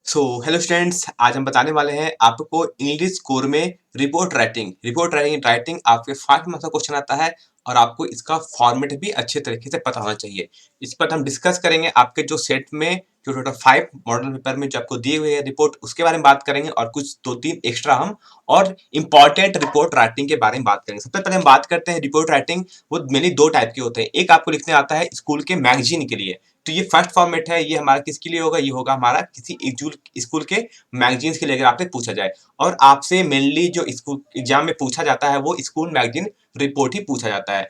Hello students, आज हम बताने वाले हैं आपको इंग्लिश कोर में रिपोर्ट राइटिंग आपके 5 मार्क्स का क्वेश्चन आता है और आपको इसका फॉर्मेट भी अच्छे तरीके से पता होना चाहिए। इस पर हम डिस्कस करेंगे आपके जो सेट में जो टोटल 5 मॉडल पेपर में जो आपको दिए हुए हैं रिपोर्ट उसके बारे में बात करेंगे और कुछ 2-3 एक्स्ट्रा हम और इम्पॉर्टेंट रिपोर्ट राइटिंग के बारे में बात करेंगे। सबसे पहले हम बात करते हैं रिपोर्ट राइटिंग। वो मेनली 2 टाइप के होते हैं। एक आपको लिखने आता है स्कूल के मैगजीन के लिए, तो ये फर्स्ट फॉर्मेट है। ये हमारा किसके लिए होगा? ये होगा हमारा किसी स्कूल के मैगजीन्स के लिए अगर आपसे पूछा जाए। और आपसे मेनली जो स्कूल एग्जाम में पूछा जाता है वो स्कूल मैगजीन रिपोर्ट ही पूछा जाता है।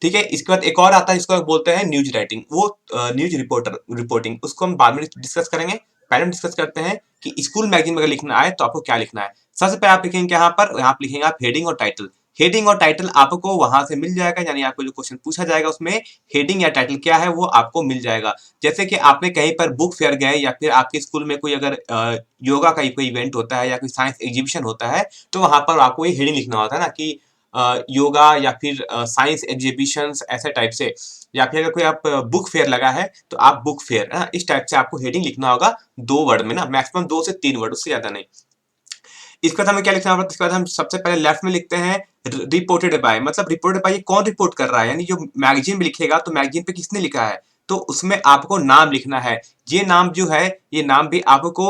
ठीक है, इसके बाद एक और आता है जिसको बोलते हैं न्यूज राइटिंग। वो न्यूज रिपोर्टिंग, उसको हम बाद में डिस्कस करेंगे। पहले हम डिस्कस करते हैं कि स्कूल मैगजीन में अगर लिखना आए तो आपको क्या लिखना है। सबसे पहले आप लिखेंगे यहाँ पर लिखेंगे आप हेडिंग और टाइटल। हेडिंग और टाइटल आपको वहां से मिल जाएगा, यानी आपको जो क्वेश्चन पूछा जाएगा उसमें हेडिंग या टाइटल क्या है वो आपको मिल जाएगा। जैसे कि आपने कहीं पर बुक फेयर गए या फिर आपके स्कूल में कोई अगर योगा का कोई इवेंट होता है या कोई साइंस एग्जीबिशन होता है, तो वहां पर आपको ये हेडिंग लिखना होता है ना कि योगा या फिर साइंस एग्जीबिशन ऐसे टाइप से। या फिर अगर कोई आप बुक फेयर लगा है तो आप बुक फेयर है ना, इस टाइप से आपको हेडिंग लिखना होगा 2 वर्ड में ना, मैक्सिमम 2 से 3 वर्ड, उससे ज्यादा नहीं। इसके बाद हमें क्या लिखना होगा? इसके बाद हम सबसे पहले लेफ्ट में लिखते हैं रिपोर्टेड बाय। मतलब रिपोर्टेड बाय कौन रिपोर्ट कर रहा है, यानी जो मैगजीन में लिखेगा तो मैगजीन पे किसने लिखा है, तो उसमें आपको नाम लिखना है। ये नाम जो है, ये नाम भी आपको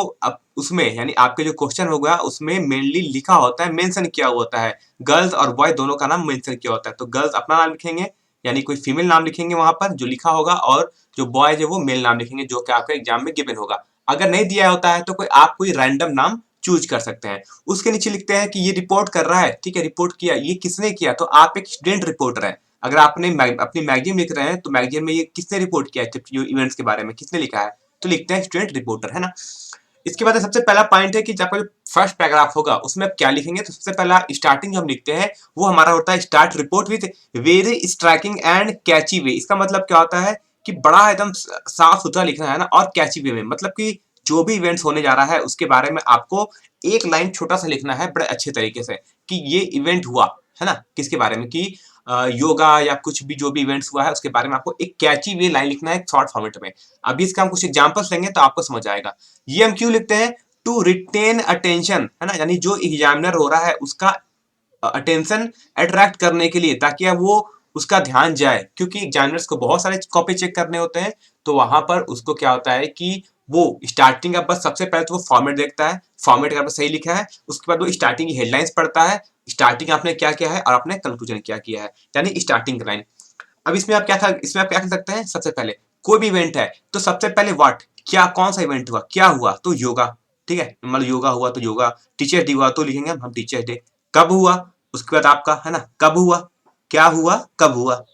उसमें यानी आपके जो क्वेश्चन होगा उसमें मेनली लिखा होता है, मेंशन किया होता है। गर्ल्स और बॉय दोनों का नाम मेंशन किया होता है। तो गर्ल्स अपना नाम लिखेंगे, यानी कोई फीमेल नाम लिखेंगे वहां पर जो लिखा होगा, और जो बॉयज है वो मेल नाम लिखेंगे जो कि आपका एग्जाम में गिवन होगा। अगर नहीं दिया होता है तो आप कोई रैंडम नाम चूज कर सकते हैं। उसके नीचे लिखते हैं कि ये रिपोर्ट कर रहा है, ठीक है, रिपोर्ट किया, ये किसने किया, तो आप एक स्टूडेंट रिपोर्टर हैं। अगर आपने अपनी मैगजीन लिख रहे हैं तो मैगजीन में ये किसने रिपोर्ट किया है, जो इवेंट्स के बारे में किसने लिखा है, तो लिखते हैं स्टूडेंट रिपोर्टर, है ना। इसके बाद सबसे पहला पॉइंट है कि जब आपका जो फर्स्ट पैराग्राफ होगा उसमें आप क्या लिखेंगे। तो सबसे पहला स्टार्टिंग जो हम लिखते हैं वो हमारा होता है start report with very striking and catchy way. इसका मतलब क्या होता है कि बड़ा एकदम साफ सुथरा लिखना है ना, और कैची वे में, मतलब कि जो भी इवेंट्स होने जा रहा है उसके बारे में आपको एक लाइन छोटा सा लिखना है बड़े अच्छे तरीके से कि ये इवेंट हुआ है ना, किसके बारे में, कि योगा या कुछ भी जो भी इवेंट्स हुआ है उसके बारे में आपको एक कैची वे लाइन लिखना है शॉर्ट फॉर्मेट में। अभी इसका हम कुछ एग्जांपल्स लेंगे तो आपको समझ आएगा। ये हम क्यों लिखते हैं? टू रिटेन अटेंशन, है ना, यानी जो एग्जामिनर हो रहा है उसका अटेंशन अट्रैक्ट करने के लिए, ताकि अब वो उसका ध्यान जाए, क्योंकि एग्जामिनर्स को बहुत सारे कॉपी चेक करने होते हैं। तो वहां पर उसको क्या होता है कि वो स्टार्टिंग का बस सबसे पहले तो वो फॉर्मेट देखता है, फॉर्मेट अगर सही लिखा है उसके बाद वो स्टार्टिंग की हेडलाइंस पढ़ता है, स्टार्टिंग आपने क्या किया है और आपने कंक्लूजन क्या किया है, यानी स्टार्टिंग लाइन। अब इसमें आप क्या कर सकते हैं? सबसे पहले कोई भी इवेंट है तो सबसे पहले व्हाट, क्या, कौन सा इवेंट हुआ, क्या हुआ, तो योगा, ठीक है, मतलब योगा हुआ तो योगा। टीचर्स डे हुआ तो लिखेंगे हम टीचर्स डे। कब हुआ, उसके बाद आपका है ना कब हुआ, क्या हुआ, कब हुआ,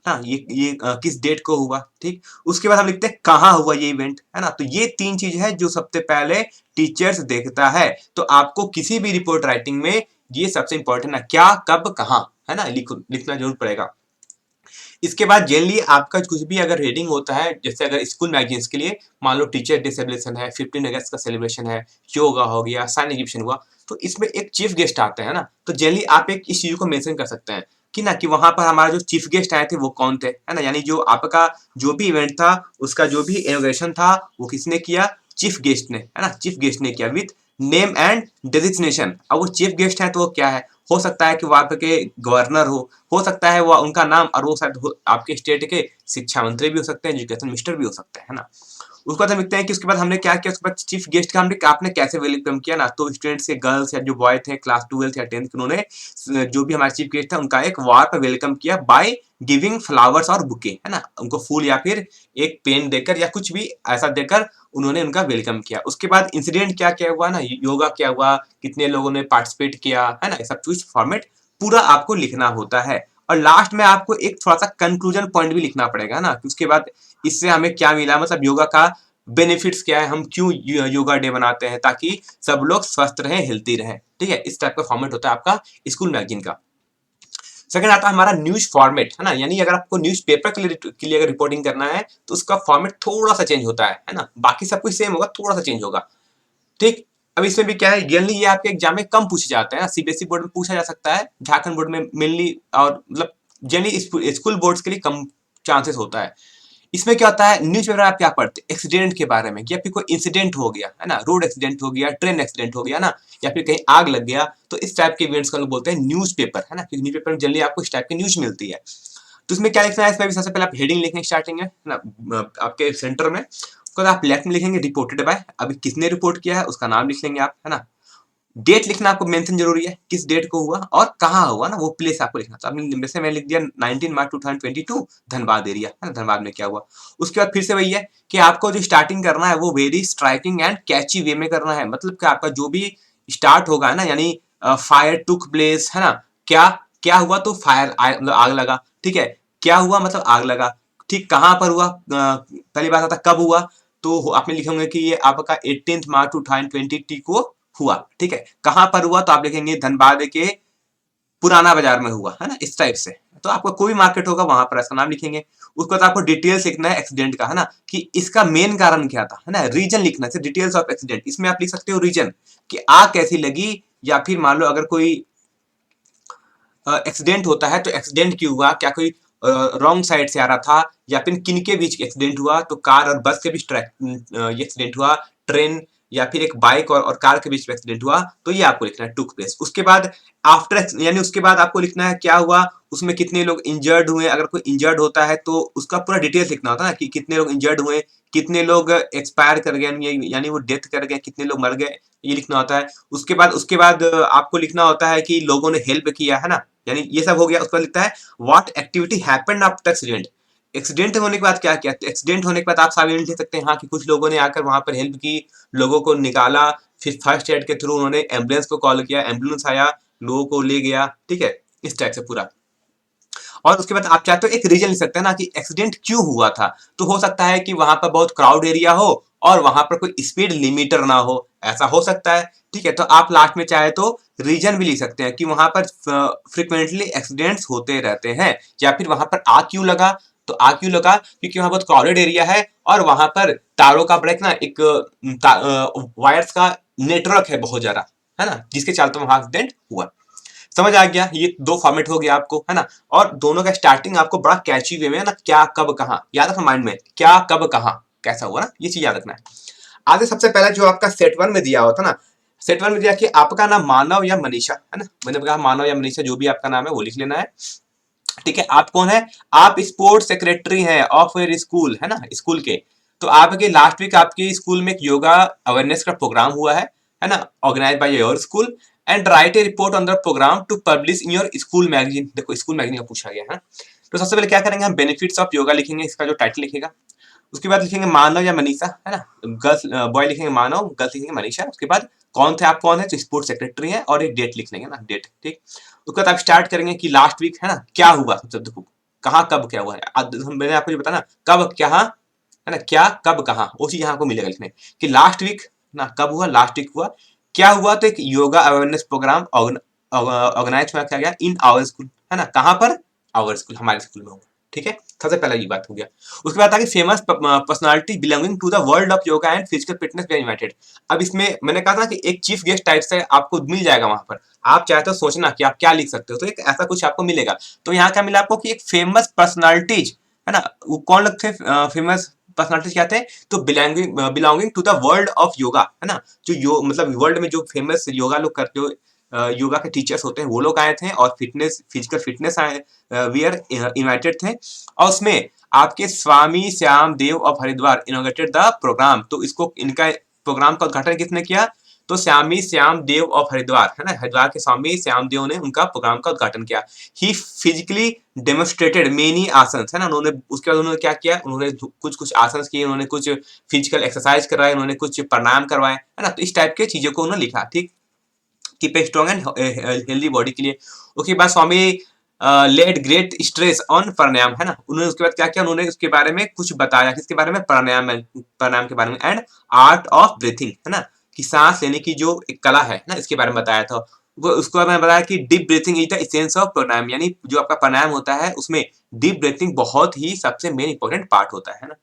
हाँ ये किस डेट को हुआ, ठीक। उसके बाद हम लिखते हैं कहाँ हुआ ये इवेंट, है ना। तो ये 3 चीज है जो सबसे पहले टीचर्स देखता है। तो आपको किसी भी रिपोर्ट राइटिंग में ये सबसे इंपॉर्टेंट है, क्या, कब, कहाँ, है ना, लिखना जरूर पड़ेगा। इसके बाद जनरली आपका कुछ भी अगर रीडिंग होता है, जैसे अगर स्कूल मैगजीन्स के लिए मान लो टीचर डे सेलिब्रेशन है, 15 अगस्त का सेलिब्रेशन है, योगा हो गया, साइन एग्जीबिशन हुआ, तो इसमें एक चीफ गेस्ट आते हैं ना, तो जनरली आप एक इस चीज को मेंशन कर सकते हैं कि ना कि वहां पर हमारा जो चीफ गेस्ट आए थे वो कौन थे, है ना, यानी जो आपका जो भी इवेंट था उसका जो भी इनॉग्रेशन था वो किसने किया, चीफ गेस्ट ने, है ना, चीफ गेस्ट ने किया विथ नेम एंड डेजिग्नेशन। अब वो चीफ गेस्ट है तो वो क्या है, हो सकता है कि वो आपके गवर्नर हो सकता है वो उनका नाम, और वो शायद आपके स्टेट के शिक्षा मंत्री भी हो सकते हैं, एजुकेशन मिनिस्टर भी हो सकते हैं, है ना। उसके बाद हम लिखते हैं कि उसके बाद हमने क्या किया, उसके बाद चीफ गेस्ट का हमने आपने कैसे वेलकम किया ना, तो स्टूडेंट्स के गर्ल्स या जो बॉय थे क्लास 12 या 10 उन्होंने जो भी हमारे चीफ गेस्ट था उनका एक वार पर वेलकम किया बाय गिविंग फ्लावर्स और बुके, है ना, उनको फूल या फिर एक पेन देकर या कुछ भी ऐसा देकर उन्होंने उनका वेलकम किया। उसके बाद इंसिडेंट क्या क्या हुआ ना, योगा क्या हुआ, कितने लोगों ने पार्टिसिपेट किया, है ना, सब कुछ फॉर्मेट पूरा आपको लिखना होता है। और लास्ट में आपको एक थोड़ा सा कंक्लूजन पॉइंट भी लिखना पड़ेगा ना, कि उसके बाद इससे हमें क्या मिला, मतलब योगा का बेनिफिट्स क्या है, हम क्यों योगा डे बनाते हैं, ताकि सब लोग स्वस्थ रहें, हेल्थी रहें, ठीक है। इस टाइप का फॉर्मेट होता है आपका स्कूल मैगजीन का। सेकंड आता है हमारा न्यूज फॉर्मेट, है ना, यानी अगर आपको न्यूज पेपर के लिए अगर रिपोर्टिंग करना है तो उसका फॉर्मेट थोड़ा सा चेंज होता है ना, बाकी सब कुछ सेम होगा, थोड़ा सा चेंज होगा, ठीक। अब इसमें भी क्या है, जनरली ये आपके एग्जाम में कम पूछे जाते हैं, सीबीएसई बोर्ड में पूछा जा सकता है, झारखंड बोर्ड में मेनली, और मतलब जनरली स्कूल बोर्ड्स के लिए कम चांसेस होता है। इसमें क्या होता है, न्यूज़पेपर आप क्या पढ़ते हैं, एक्सीडेंट के बारे में, या फिर कोई इंसिडेंट हो गया है ना, रोड एक्सीडेंट हो गया, ट्रेन एक्सीडेंट हो गया ना, या फिर कहीं आग लग गया, तो इस टाइप के इवेंट्स को लोग बोलते हैं न्यूज़पेपर, है ना, क्योंकि न्यूज़पेपर में जल्दी आपको इस टाइप की न्यूज मिलती है। तो इसमें क्या लिखना है, इसमें भी सबसे पहले आप हेडिंग लिखेंगे स्टार्टिंग में ना, आपके सेंटर में, उसके बाद आप लेफ्ट में लिखेंगे रिपोर्टेड बाय, अभी किसने रिपोर्ट किया है उसका नाम लिख लेंगे आप, है ना। डेट लिखना आपको मेंशन जरूरी है, किस डेट को हुआ और कहाँ हुआ ना, वो प्लेस आपको लिखना। तो आपने जैसे मैं लिख दिया 19 मार्च 2022 धनबाद एरिया, है ना, धनबाद में क्या हुआ। उसके बाद फिर से वही है कि आपको जो स्टार्टिंग करना है वो वेरी स्ट्राइकिंग एंड कैची वे में करना है, मतलब कि आपका जो भी स्टार्ट होगा है ना, यानी फायर टुक प्लेस, है ना, क्या क्या हुआ, तो फायर मतलब आग लगा, ठीक है, क्या हुआ मतलब आग लगा, ठीक, कहाँ पर हुआ, पहली बात आता कब हुआ, तो आपने लिखे होंगे कि ये आपका 18 मार्च 2020 को हुआ, ठीक है, कहां पर हुआ, तो आप लिखेंगे धनबाद के पुराना बाजार में हुआ, है ना, इस टाइप से। तो आपका कोई मार्केट होगा वहां पर इसका नाम लिखेंगे। उसके बाद आपको डिटेल्स लिखना है एक्सीडेंट का, है ना, कि इसका मेन कारण क्या था, है ना, रीजन लिखना है, डिटेल्स ऑफ एक्सीडेंट, इसमें आप लिख सकते हो रीजन कि आग कैसी लगी, या फिर मान लो अगर कोई एक्सीडेंट होता है तो एक्सीडेंट क्यों हुआ, क्या कोई रॉन्ग साइड से आ रहा था, या फिर किन के बीच एक्सीडेंट हुआ, तो कार और बस के बीच ये एक्सीडेंट हुआ, ट्रेन या फिर एक बाइक और कार के बीच में एक्सीडेंट हुआ, तो ये आपको लिखना है टुक प्लेस। उसके बाद आफ्टर, यानी उसके बाद आपको लिखना है क्या हुआ, उसमें कितने लोग इंजर्ड हुए, अगर कोई इंजर्ड होता है तो उसका पूरा डिटेल्स लिखना होता है ना, कि कितने लोग इंजर्ड हुए, कितने लोग एक्सपायर कर गए, यानी वो डेथ कर गए, कितने लोग मर गए, ये लिखना होता है। उसके बाद आपको लिखना होता है कि लोगों ने हेल्प किया, है ना, यानी ये सब हो गया। उस पर लिखता है what activity happened after accident, accident होने के बाद क्या किया, तो एक्सीडेंट होने के बाद आप साबित लिख सकते हैं हाँ कि कुछ लोगों ने आकर वहां पर हेल्प की, लोगों को निकाला, फिर फर्स्ट एड के थ्रू उन्होंने एम्बुलेंस को कॉल किया, एम्बुलेंस आया, लोगों को ले गया, ठीक है, इस टाइप से पूरा। और उसके बाद आप चाहते हो एक रीजन लिख सकते हैं ना कि एक्सीडेंट क्यों हुआ था, तो हो सकता है कि वहां पर बहुत क्राउड एरिया हो और वहां पर कोई स्पीड लिमिटर ना हो, ऐसा हो सकता है, ठीक है। तो आप लास्ट में चाहे तो रीजन भी लिख सकते हैं कि वहां पर फ्रिक्वेंटली एक्सीडेंट्स होते रहते हैं, या फिर वहां पर आग क्यों लगा, तो आग क्यों लगा क्योंकि वहां बहुत क्राउडेड एरिया है और वहां पर तारों का ब्रेक ना, एक वायर्स का नेटवर्क है बहुत ज्यादा, है ना, जिसके चलते वहां एक्सीडेंट हुआ। समझ आ गया, ये दो फॉर्मेट हो गया आपको, है ना। और दोनों का स्टार्टिंग आपको बड़ा कैची वे में ना, क्या कब कहाँ याद रखना माइंड में, क्या कब कहाँ कैसा हुआ ना, ये चीज याद रखना है। आगे सबसे पहला जो आपका सेट वन में दिया हुआ था ना, सेट वन में दिया कि आपका नाम मानव या मनीषा, है ना, मैंने कहा मानव या मनीषा जो भी आपका नाम है वो लिख लेना है, ठीक है। आप कौन है, आप स्पोर्ट्स सेक्रेटरी हैं ऑफ योर स्कूल, है ना, स्कूल के। तो आपके लास्ट वीक आपके स्कूल में एक योगा अवेयरनेस का प्रोग्राम हुआ है ना, organize by your school, and write a report on the programme to publish in your school magazine. देखो स्कूल मैगजीन का पूछा गया है। तो सबसे पहले क्या करेंगे, हम बेनिफिट्स ऑफ योगा लिखेंगे, इसका जो टाइटल लिखेगा। उसके बाद लिखेंगे मानव या मनीषा, है ना, गर्ल्स बॉय लिखेंगे मानव, गर्ल्स लिखेंगे मनीषा। उसके बाद कौन थे आप, कौन है, तो स्पोर्ट्स सेक्रेटरी है, और एक डेट लिख लेंगे ना, डेट, ठीक। उसके बाद आप स्टार्ट करेंगे कि लास्ट वीक, है ना, क्या हुआ, मतलब देखो कहाँ कब क्या हुआ है, मैंने आपको ये बताया ना, कब क्या, है ना, क्या कब कहाँ, वो चीज यहाँ आपको मिलेगा लिखने, कि लास्ट वीक ना कब हुआ, लास्ट वीक हुआ, क्या हुआ, तो एक योगा अवेयरनेस प्रोग्राम ऑर्गेनाइज किया गया इन आवर स्कूल, है ना, कहाँ पर, आवर स्कूल, हमारे स्कूल में हुआ, ठीक है। सबसे पहला ये बात हो गया। उसके बाद आगे famous personality belonging to the world of yoga and physical fitness were invited. अब इसमें मैंने कहा था कि एक चीफ गेस्ट टाइप से आपको मिल जाएगा वहां पर, आप चाहे तो सोचना कि आप क्या लिख सकते हो, तो एक ऐसा कुछ आपको मिलेगा। तो यहाँ क्या मिला आपको कि एक फेमस पर्सनालिटीज, है ना, वो कौन लोग थे फेमस पर्सनालिटीज, क्या थे, तो belonging to the world of yoga, है ना, जो मतलब वर्ल्ड में जो फेमस योगा लोग करते हो, योगा के टीचर्स होते हैं वो लोग आए थे, और फिटनेस फिजिकल फिटनेस आए वियर इनवाइटेड थे। और उसमें आपके Swami Shyam Dev of Haridwar innovated the programme. तो इसको इनका प्रोग्राम का उद्घाटन किसने किया, तो स्वामी श्याम देव ऑफ हरिद्वार, है ना, हरिद्वार के स्वामी श्याम देव ने उनका प्रोग्राम का उद्घाटन किया। ही फिजिकली डेमोन्स्ट्रेटेड मेनी आसन, है ना, उन्होंने उसके बाद उन्होंने क्या किया, उन्होंने कुछ कुछ आसन किए, उन्होंने कुछ फिजिकल एक्सरसाइज करवाए, उन्होंने कुछ प्राणायाम करवाए, है ना, तो इस टाइप के चीजों को उन्होंने लिखा, ठीक, keep a strong and healthy body के लिए। उसके बाद स्वामी लेड ग्रेट स्ट्रेस ऑन प्राणायाम, है ना, उन्होंने उसके बाद क्या किया, उन्होंने उसके बारे में कुछ बताया, किसके बारे में, प्राणायाम के बारे में, एंड आर्ट ऑफ ब्रीथिंग, है ना, कि सांस लेने की जो एक कला है ना, इसके बारे में बताया था। वो उसको मैंने बताया कि deep breathing is the essence of pranayama, यानी जो आपका प्राणायाम होता है उसमें डीप ब्रीथिंग बहुत ही सबसे मेन इंपॉर्टेंट पार्ट होता है ना।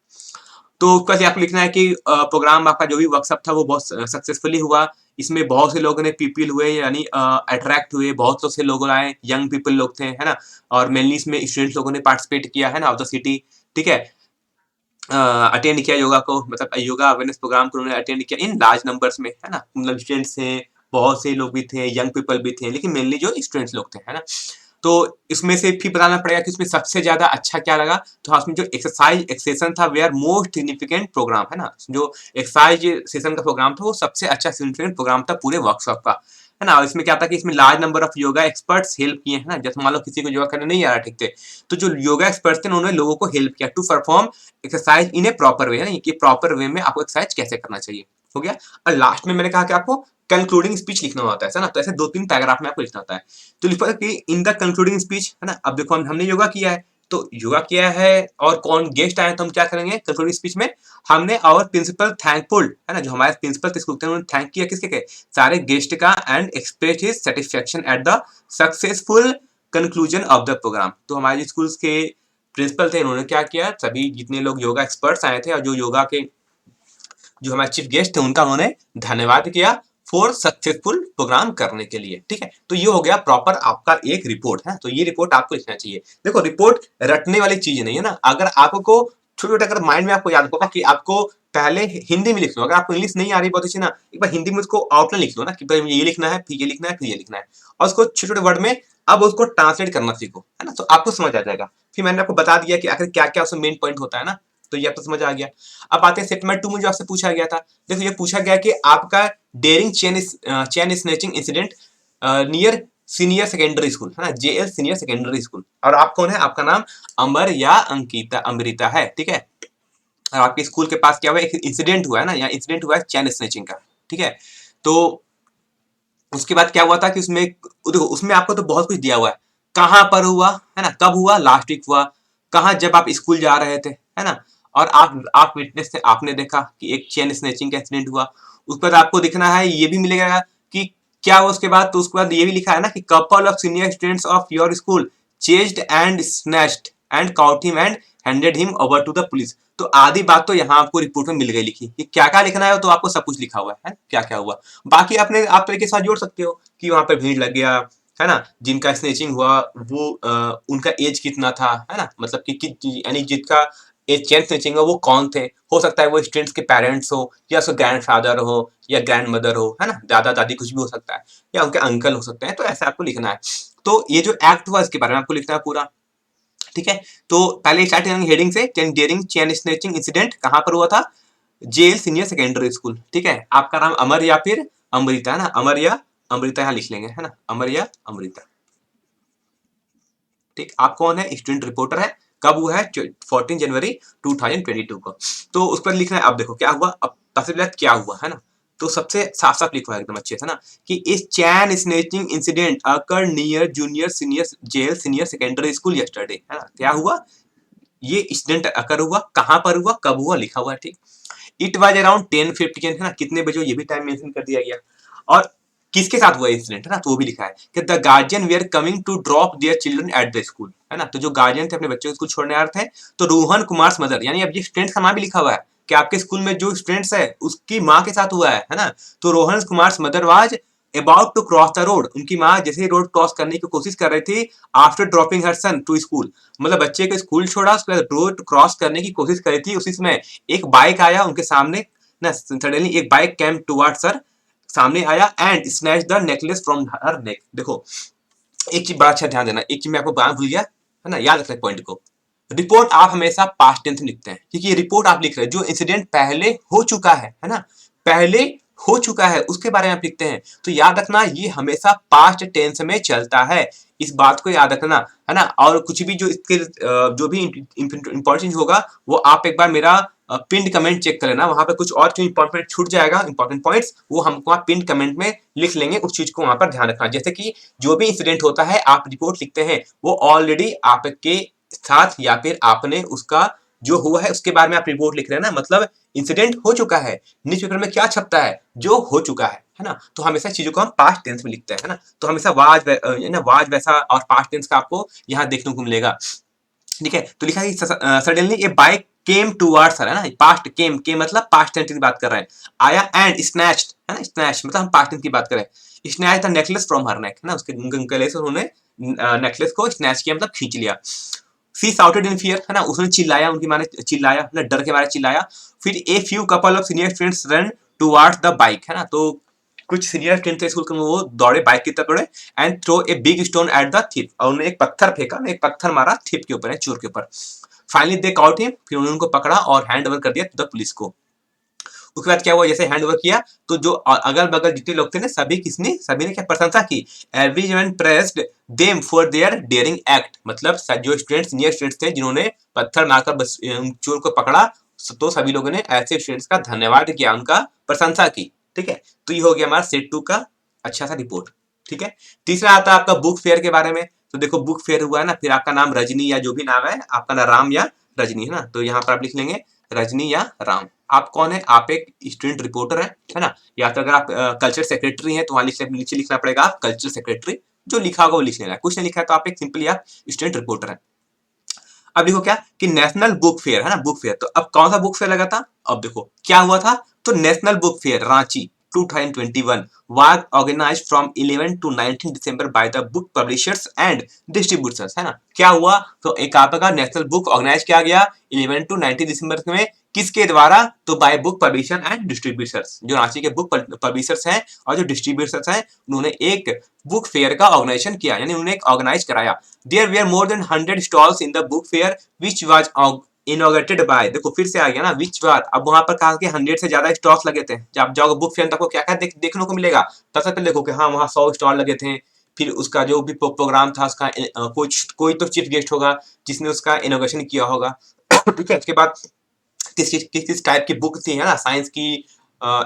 तो उसका आपको लिखना है कि प्रोग्राम आपका जो भी वर्कशॉप था वो बहुत सक्सेसफुली हुआ, इसमें बहुत से लोगों ने पीपल हुए, यानी अट्रैक्ट हुए, बहुत से लोग आए, यंग पीपल लोग थे, है ना, और मेनली इसमें स्टूडेंट लोगों ने पार्टिसिपेट किया, है ना, ऑफ द सिटी, ठीक है। अटेंड किया योगा को, मतलब योगा अवेयरनेस प्रोग्राम को उन्होंने अटेंड किया इन लार्ज नंबर्स में, है ना। मतलब स्टूडेंट्स थे, बहुत से लोग भी थे, यंग पीपल भी थे, लेकिन मेनली जो स्टूडेंट्स लोग थे, है ना। तो इसमें से फिर बताना पड़ेगा कि उसमें सबसे ज्यादा अच्छा क्या लगा। तो हाँ, उसमें जो एक्सरसाइज सेशन था वेयर मोस्ट सिग्निफिकेंट प्रोग्राम, है ना। जो एक्सरसाइज सेशन का प्रोग्राम था वो सबसे अच्छा सिग्निफिकेंट प्रोग्राम था पूरे वर्कशॉप का, है ना। और इसमें क्या था कि इसमें large number of yoga experts help किए, है ना। जैसे मान लो किसी को योगा करने नहीं आ रहा ठीक से, तो जो योगा एक्सपर्ट्स थे उन्होंने लोगों को हेल्प किया to perform exercise in a proper way, है ना, कि प्रॉपर वे में आपको एक्सरसाइज कैसे करना चाहिए, हो गया। और लास्ट में मैंने कहा कि आपको कंक्लूडिंग स्पीच लिखना होता है ना। तो ऐसे 2-3 पैराग्राफ में आपको लिखना होता है। तो लिखा कि इन द कंक्लूडिंग स्पीच, है ना। अब देखो हमने योगा किया है, तो योगा किया है और कौन गेस्ट आए, तो हम क्या करेंगे कंक्लूडिंग स्पीच में, हमने आवर प्रिंसिपल थैंकफुल, है ना, जो हमारे प्रिंसिपल थे स्कूल के, उन्होंने थैंक किया किसके के, सारे गेस्ट का, and express his satisfaction at the successful conclusion of the programme. तो हमारे स्कूल के प्रिंसिपल थे, उन्होंने क्या किया, सभी जितने लोग योगा एक्सपर्ट्स आए थे और जो योगा के जो हमारे चीफ गेस्ट थे उनका उन्होंने धन्यवाद किया फॉर सक्सेसफुल प्रोग्राम करने के लिए, ठीक है। तो ये हो गया प्रॉपर आपका एक रिपोर्ट है। तो ये रिपोर्ट आपको लिखना चाहिए। देखो रिपोर्ट रटने वाली चीज नहीं है ना। अगर आपको छोटे छोटे अगर माइंड में आपको याद होगा कि आपको पहले हिंदी में लिख लो, अगर आपको इंग्लिश नहीं आ रही बहुत अच्छी ना, एक बार हिंदी में उसको आउटलाइन लिख लो ना कि भाई ये लिखना है, फिर ये लिखना है, फिर ये लिखना है, और उसको छोटे छोटे वर्ड में अब उसको ट्रांसलेट करना सीखो, है ना। तो आपको समझ आ जाएगा। फिर मैंने आपको बता दिया कि आखिर क्या क्या उसमें मेन पॉइंट होता है ना। तो ये आपको समझ आ गया। अब आते हैं सेगमेंट 2 में जो आपसे पूछा गया था। देखो ये पूछा गया कि आपका daring chain snatching incident near senior secondary school, है ना, जेएल सीनियर सेकेंडरी स्कूल, और आप कौन है, आपका नाम अमर या अंकिता अमृता है, ठीक है। और आपके स्कूल के पास क्या हुआ, एक इंसिडेंट हुआ है ना, यहाँ इंसिडेंट हुआ है चैन स्नैचिंग का, ठीक है। तो उसके बाद क्या हुआ था कि उसमें देखो उसमें आपको तो बहुत कुछ दिया हुआ है, कहाँ पर हुआ, है ना, कब हुआ, लास्ट वीक हुआ, कहाँ जब आप स्कूल जा रहे थे, है ना, और आप विटनेस थे, आपने देखा कि एक चेन स्नैचिंग का एक्सीडेंट हुआ। उसके बाद आपको दिखना है, ये भी मिलेगा कि क्या हुआ उसके बाद। तो उसके बाद ये भी लिखा है ना कि couple of senior students of your school chased and snatched and caught him and handed him over to the police. तो आधी बात तो यहाँ आपको रिपोर्ट में मिल गई लिखी कि क्या क्या लिखना है, तो आपको सब कुछ लिखा हुआ है क्या क्या हुआ। बाकी आपने आप तरीके के साथ जोड़ सकते हो कि वहां पे भीड़ लग गया, है ना, जिनका स्नेचिंग हुआ वो उनका एज कितना था, है ना, मतलब कि यानी जिसका एज चेन स्नेचिंग हो वो कौन थे। हो सकता है वो स्टूडेंट्स के पेरेंट्स हो, या उसके ग्रैंड फादर हो, या ग्रैंड मदर हो, है ना, दादा दादी कुछ भी हो सकता है, या उनके अंकल हो सकते हैं। तो ऐसा आपको लिखना है। तो ये जो एक्ट हुआ इसके बारे में आपको लिखना है पूरा, ठीक है। तो पहले स्टार्ट करेंगे हेडिंग से, डेयरिंग चेन स्नेचिंग इंसिडेंट कहां पर हुआ था, जेल सीनियर सेकेंडरी स्कूल, ठीक है। आपका नाम अमर या फिर अमृता, है ना, अमर या अमृता यहाँ लिख लेंगे, है ना, अमर या अमृता, ठीक। आप कौन है, स्टूडेंट रिपोर्टर है, कब हुआ है 14 जनवरी 2022 को। तो उस पर लिखना है। अब देखो क्या हुआ, अब सबसे पहले क्या हुआ, है ना। तो सबसे साफ साफ लिखा है एकदम अच्छे से ना कि इस chain snatching incident occur near junior senior jail senior secondary school yesterday, है ना। क्या हुआ, ये इंसिडेंट अकर हुआ, कहां पर हुआ, कब हुआ, लिखा हुआ है, ठीक। इट वाज अराउंड 10:50, है ना, कितने बजे, ये भी टाइम मेंशन कर दिया गया। और किसके साथ हुआ इंसिडेंट, है ना, तो वो भी लिखा है कि द गार्जियन वे are coming to drop their children at the school, है ना। तो जो गार्जियन थे अपने बच्चों को स्कूल छोड़ने आ रहे थे, तो रोहन कुमार मदर, यानी अब ये स्टूडेंट्स का नाम भी लिखा हुआ है कि आपके स्कूल में जो स्टूडेंट्स है उसकी माँ के साथ हुआ है ना। तो Rohan Kumar mother was about to cross the road, उनकी माँ जैसे ही रोड क्रॉस करने की कोशिश कर रही थी after dropping her son to school, मतलब बच्चे को स्कूल छोड़ा, उसके बाद रोड क्रॉस करने की कोशिश करी थी, उसी समय एक बाइक आया उनके सामने ना, सडनली एक बाइक कैम टुवर्ड्स सर, सामने आया and snatch the necklace from her neck. देखो एक चीज बड़ा अच्छा ध्यान देना, एक चीज मैं आपको बताना भूल गया, है ना, याद रखना पॉइंट को। रिपोर्ट आप हमेशा पास्ट टेंस में लिखते हैं, क्योंकि ये रिपोर्ट आप लिख रहे हैं जो इंसिडेंट पहले हो चुका है ना, पहले हो चुका है उसके बारे में आप लिखते हैं। तो याद रखना ये हमेशा पास्ट टेंस में चलता है, इस बात को याद रखना, है ना। और कुछ भी जो इसके जो भी इंपॉर्टेंट होगा वो आप एक बार मेरा पिंड कमेंट चेक कर लेना, वहां पे कुछ और क्यों इंपॉर्टेंट छूट जाएगा, इंपॉर्टेंट पॉइंट्स वो हम वहाँ पिंड कमेंट में लिख लेंगे, उस चीज को वहां पर ध्यान रखना। जैसे कि जो भी इंसिडेंट होता है आप रिपोर्ट लिखते हैं वो ऑलरेडी आपके साथ या फिर आपने उसका जो हुआ है उसके बारे में आप रिपोर्ट लिख रहे हैं ना, मतलब इंसिडेंट हो चुका है। न्यूज़पेपर में क्या छपता है, जो हो चुका है ना। तो हमेशा चीजों को हम पास्ट टेंस में लिखते हैं, है ना। तो हमेशा वाज वैसा और पास्ट टेंस का आपको यहाँ देखने को मिलेगा, ठीक है। तो लिखा है सडनली ए बाइक केम टुवर्ड्स हर, है ना, पास्ट केम मतलब पास्ट टेंस की बात कर रहे हैं, आया एंड स्नैच्ड, है ना, स्नैच मतलब हम पास्ट टेंस की बात कर रहे हैं, snatch the necklace from her neck, है ना, उसके गले से उन्होंने नेकलेस को स्नैच किया मतलब खींच लिया। शी साउटेड इन फियर, है ना, उसने चिल्लाया, उनकी माँ ने चिल्लाया ना, डर के मारे चिल्लाया। फिर a few couple of senior students run towards the bike, है ना, तो कुछ सीनियर स्टूडेंट थे स्कूल के, वो दौड़े बाइक की तरफ दौड़े, and throw a big stone at the thief, और उन्होंने एक पत्थर फेंका, एक पत्थर मारा थिप के ऊपर, चोर के ऊपर। फाइनली दे कॉट हिम, फिर उन्होंने उनको पकड़ा और हैंड ओवर कर दिया द पुलिस को। उसके बाद क्या हुआ, जैसे हैंड ओवर किया तो जो अगल बगल जितने लोग थे ना, सभी ने क्या प्रशंसा की, everyone praised them for their daring act, मतलब जो स्टूडेंट्स सीनियर स्टूडेंट्स थे जिन्होंने पत्थर मारकर बस चोर को पकड़ा, तो सभी लोगों ने ऐसे स्टूडेंट्स का धन्यवाद किया, उनका प्रशंसा की। ठीक है, तो ये हो गया हमारा सेट 2 का अच्छा सा रिपोर्ट। ठीक है, तीसरा आता है आपका बुक फेयर के बारे में। तो देखो बुक फेयर हुआ है ना, फिर आपका नाम रजनी या जो भी नाम है आपका, ना राम या रजनी, है ना, तो यहाँ पर आप लिख लेंगे रजनी या राम। आप कौन है, आप एक स्टूडेंट रिपोर्टर है ना, या तो अगर आप कल्चर सेक्रेटरी हैं तो वहां नीचे लिखना पड़ेगा आप कल्चर सेक्रेटरी, जो लिखा होगा वो लिख लेना है, कुछ नहीं लिखा है तो आप एक सिंपली आप स्टूडेंट रिपोर्टर हैं। अब देखो क्या कि नेशनल बुक फेयर है ना, बुक फेयर, तो अब कौन सा बुक फेयर लगा था, अब देखो क्या हुआ था, तो national book fair Ranchi 2021 was organized from 11 to 19 December by the book publishers and distributors, है ना। क्या हुआ, तो एक आपका नेशनल बुक ऑर्गेनाइज किया गया 11 to 19 दिसंबर में, किसके द्वारा, तो by book publisher and distributors, जो रांची के बुक पब्लिशर्स हैं और जो डिस्ट्रीब्यूटर्स हैं, उन्होंने एक बुक फेयर का ऑर्गेनाइजेशन किया, यानी उन्होंने एक ऑर्गेनाइज कराया। There were more than 100 stalls in the book fair which was inaugurated by, देखो फिर से आ गया ना विच वार, अब वहां पर कहा कि 100 से ज्यादा स्टॉल्स लगे थे। जब आप जाओगे बुक फेयर, आपको क्या क्या देखने को मिलेगा, सबसे पहले देखो कि हाँ वहाँ 100 स्टॉल लगे थे, फिर उसका जो भी प्रोग्राम था उसका कोई तो चीफ गेस्ट होगा जिसने उसका इनोग्रेशन किया होगा। ठीक है, उसके बाद किस टाइप की बुक थी, है ना, साइंस की,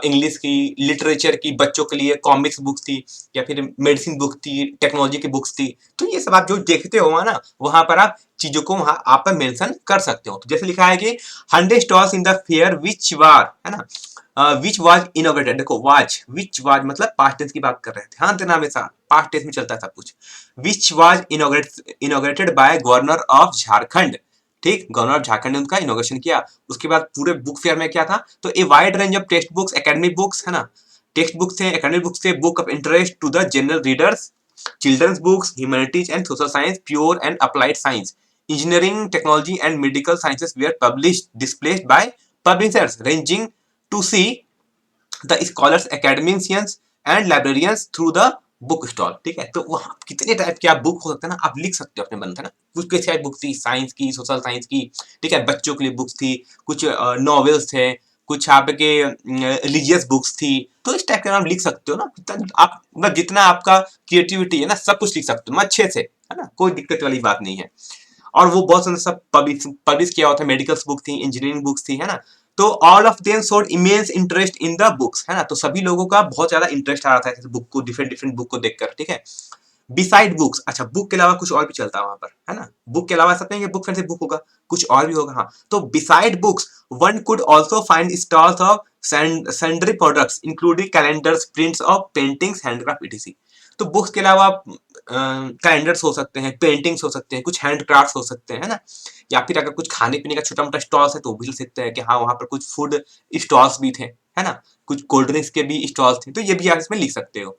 इंग्लिश की, लिटरेचर की, बच्चों के लिए कॉमिक्स बुक्स थी, या फिर मेडिसिन बुक थी, टेक्नोलॉजी की बुक्स थी। तो ये सब आप जो देखते हो ना, वहां पर आप चीजों को वहां आप पर मेंशन कर सकते हो। तो जैसे लिखा है कि 100 स्टॉल्स इन द फेयर विच वार, है ना, विच वाज इनोवेटेड, देखो वाज, विच वाज मतलब पास्ट टेंस की बात कर रहे हैं, ध्यान देना हमेशा पास्ट टेंस में चलता है सब कुछ। Which was inaugurated by governor of Jharkhand, ठीक, गवर्नर ऑफ झारखंड ने उनका इनोग्रेशन किया। उसके बाद पूरे बुक फेयर में क्या था, तो a wide range of text books, academic books, है ना, टेक्स्ट बुक्स थे, एकेडमिक बुक्स थे, book of interest to the general readers, children's books, humanities and social science, pure and applied science, engineering, technology and medical sciences were published displaced by publishers ranging to see the scholars, academicians and librarians through the book stall. ठीक है, तो वहां कितने type के आप book हो सकते हैं ना, आप लिख सकते हो अपने मन, है ना, कुछ कैसी बुक थी, साइंस की, सोशल साइंस की, ठीक है, बच्चों के लिए बुक्स थी, कुछ नॉवेल्स थे, कुछ आपके रिलीजियस बुक्स थी। तो इस टाइप के नाम लिख सकते हो ना, आप मतलब जितना आपका क्रिएटिविटी है ना, सब कुछ लिख सकते हो अच्छे से, है ना, कोई दिक्कत वाली बात नहीं है। और वो बहुत सारे सब पब्लिश किया हुआ था, मेडिकल बुक थी, इंजीनियरिंग बुक्स थी, है ना। तो all of them showed immense interest in the books, है ना, तो सभी लोगों का बहुत ज्यादा इंटरेस्ट आ रहा था बुक को, डिफरेंट डिफरेंट बुक को देखकर। ठीक है, बिसाइड बुक्स, अच्छा बुक के अलावा कुछ और भी चलता है वहां पर, है ना, बुक के अलावा ऐसा नहीं है बुक फिर से बुक होगा, कुछ और भी होगा, हाँ। तो beside books one could also find stalls of sundry products including calendars, prints of paintings, handcraft ETC. तो बुक्स के अलावा कैलेंडर्स हो सकते हैं, पेंटिंग्स हो सकते हैं, कुछ हैंडक्राफ्ट्स हो सकते हैं, है ना, या फिर अगर कुछ खाने पीने का छोटा मोटा स्टॉल्स है तो भी लिख सकते हैं कि हाँ वहां पर कुछ फूड स्टॉल्स भी थे, है ना, कुछ कोल्ड ड्रिंक्स के भी स्टॉल्स थे, तो ये भी आप इसमें लिख सकते हो।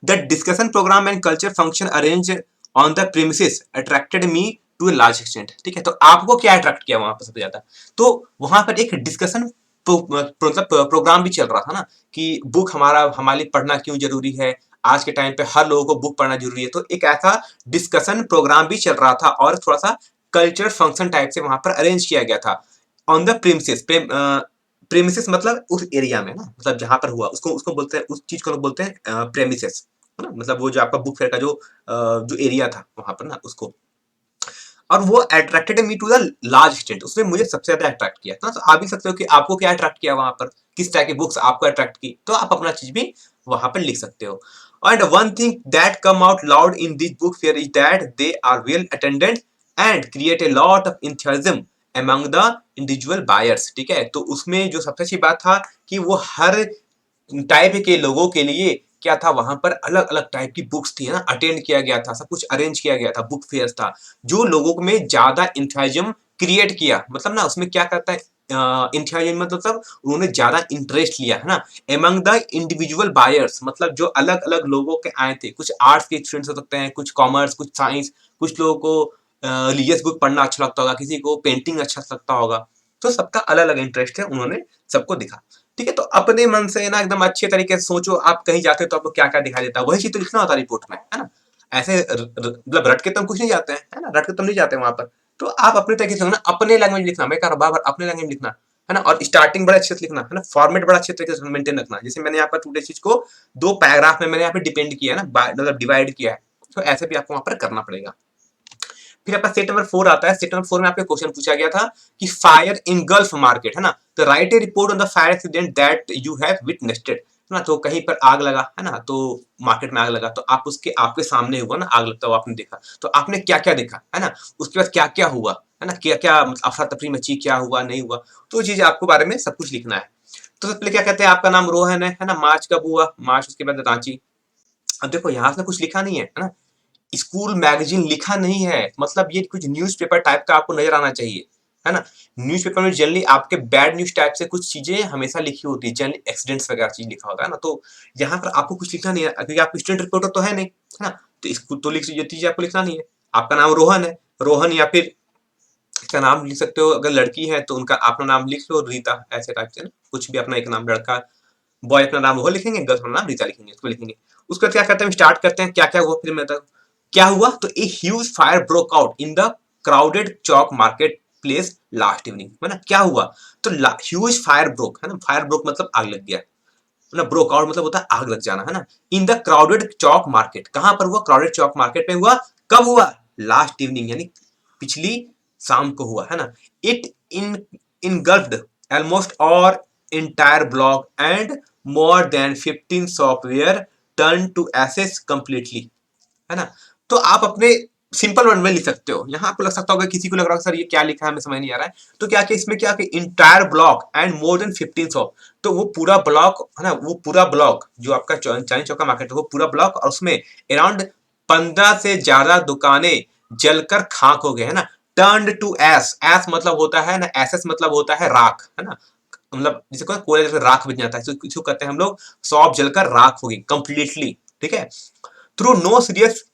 The discussion programme and culture function arrange on the premises attracted me to a large extent. ठीक है, तो आपको क्या अट्रैक्ट किया वहां पर सबसे ज्यादा, तो वहां पर एक डिस्कशन मतलब प्रोग्राम भी चल रहा था ना, कि बुक हमारे लिए पढ़ना क्यों जरूरी है, आज के टाइम पे हर लोगों को बुक पढ़ना जरूरी है, तो एक ऐसा डिस्कशन प्रोग्राम भी चल रहा था, और थोड़ा सा कल्चर फंक्शन टाइप से वहां पर अरेंज किया गया था ऑन द प्रीमिसेस। प्रेमिसेस मतलब उस एरिया में ना, मतलब जहां पर हुआ उसको उसको बोलते हैं, उस चीज को लोग बोलते हैं प्रेमिसेस, है ना, मतलब वो जो आपका बुक फेयर का जो एरिया था वहां पर ना उसको। और वो attracted me to the large extent, उसने मुझे सबसे ज्यादा अट्रैक्ट किया था। तो आप भी सकते हो कि आपको क्या अट्रैक्ट किया वहां पर, किस टाइप की बुक्स आपको अट्रैक्ट की, तो आप अपना चीज भी वहां पर लिख सकते हो। And one thing that come out loud in this book fair is that they are well attended and create a lot of enthusiasm among the individual buyers. ठीक है, तो उसमें जो सबसे अच्छी बात था कि वो हर टाइप के लोगों के लिए क्या था, वहां पर अलग अलग टाइप की बुक्स थी, है ना, अटेंड किया गया था, सब कुछ अरेंज किया गया था, बुक फेयर था, जो लोगों में ज्यादा इंथुजियाज्म क्रिएट किया, मतलब ना उसमें क्या करता है इंथुजियाज्म मतलब उन्होंने ज्यादा इंटरेस्ट लिया, है ना, एमंग द इंडिविजुअल बायर्स, मतलब जो अलग अलग लोगों के आए थे, कुछ आर्ट्स के स्टूडेंट्स हो सकते हैं, कुछ कॉमर्स, कुछ साइंस, कुछ लोगों को रिलीजियस बुक पढ़ना अच्छा लगता होगा, किसी को पेंटिंग अच्छा लगता होगा, तो सबका अलग अलग इंटरेस्ट है, उन्होंने सबको दिखा। ठीक है, तो अपने मन से ना एकदम अच्छे तरीके से सोचो, आप कहीं जाते हो तो आपको क्या क्या दिखाई देता है, वही चीज तो लिखना होता है रिपोर्ट में, है ना। ऐसे मतलब रट के तो हम कुछ नहीं जाते हैं, है ना, रट के तो नहीं जाते वहां पर। तो आप अपने तरीके से लिखना, अपने लैंग्वेज लिखना, मैं कह रहा हूँ बार बार अपने लैंग्वेज में लिखना, है ना। और स्टार्टिंग बड़े अच्छे से लिखना, है ना, फॉर्मेट बड़ा अच्छे तरीके से मेंटेन रखना। जैसे मैंने यहाँ पर टूडे चीज को 2 पैराग्राफ में मैंने यहाँ पे डिपेंड किया है ना, मतलब डिवाइड किया है, तो ऐसे भी आपको वहां पर करना पड़ेगा। फिर आपका सेट नंबर 4 आता है। सेट नंबर 4 में आपको क्वेश्चन पूछा गया था कि फायर इन गल्फ मार्केट, है ना, तो right a report on the fire accident that you have witnessed, है ना। तो कहीं पर आग लगा, है ना, तो मार्केट में आग लगा, तो आप उसके आपके सामने हुआ ना आग लगता हुआ आपने देखा, तो आपने क्या क्या देखा, है ना, उसके बाद क्या क्या हुआ, है ना, क्या क्या अफरा तफरी मची, क्या हुआ नहीं हुआ, तो चीज आपको बारे में सब कुछ लिखना है। तो सबसे पहले क्या कहते हैं, आपका नाम रोहन है ना, मार्च कब हुआ, मार्च, उसके बाद रांची। अब देखो यहाँ से कुछ लिखा नहीं है ना, स्कूल मैगजीन लिखा नहीं है, मतलब ये कुछ न्यूज़पेपर टाइप का आपको नजर आना चाहिए, है ना। न्यूज़पेपर में जनरली आपके बैड न्यूज टाइप से कुछ चीजें हमेशा लिखी होती है, जनरली एक्सीडेंट्स वगैरह चीज लिखा होता है ना, तो यहाँ पर आपको कुछ लिखना नहीं है, क्योंकि आप स्टूडेंट रिपोर्टर तो है नहीं, है ना, तो इसको तो लिख ये चीज आपको लिखना नहीं है। आपका नाम रोहन है, रोहन, या फिर इसका नाम लिख सकते हो, अगर लड़की है तो उनका अपना नाम लिख लो, रीता, ऐसे टाइप से ना, कुछ भी अपना एक नाम, लड़का बॉय अपना नाम वो लिखेंगे, गर्ल्स अपना नाम रीता लिखेंगे, उसको लिखेंगे। उसके बाद क्या करते हैं, स्टार्ट करते हैं, क्या क्या हुआ फिर मैं बताऊं क्या हुआ। तो a huge fire broke out in the crowded Chowk market place last evening, है ना, क्या हुआ, तो ह्यूज फायर ब्रोक, है ना, फायर ब्रोक मतलब आग लग गया, है ना, ब्रोक आउट मतलब होता है आग लग जाना, है ना। In the crowded Chowk market, कहां पर हुआ, क्राउडेड चौक मार्केट में हुआ, कब हुआ, लास्ट इवनिंग, यानी पिछली शाम को हुआ, है ना। It in engulfed almost all entire block and more than 15 software turned to ashes completely, है ना। तो आप अपने सिंपल वर्ड में लिख सकते हो। यहाँ आपको लग सकता होगा, किसी को लग रहा है सर ये क्या लिखा है हमें समझ नहीं आ रहा है, तो क्या कि इसमें क्या कि entire block and more than 15 shop, तो वो पूरा ब्लॉक, है ना, वो पूरा ब्लॉक जो आपका चांदनी चौक का मार्केट है, वो पूरा ब्लॉक, और उसमें अराउंड 15 से ज्यादा दुकानें जलकर खाक हो गए, है ना। टर्न्ड टू एस, एस मतलब होता है ना, एस मतलब होता है राख, है ना, मतलब जिसे कोयले जैसे राख बन जाता है, इसको कहते हैं हम लोग शॉप जलकर राख होगी कंप्लीटली। ठीक है, through no serious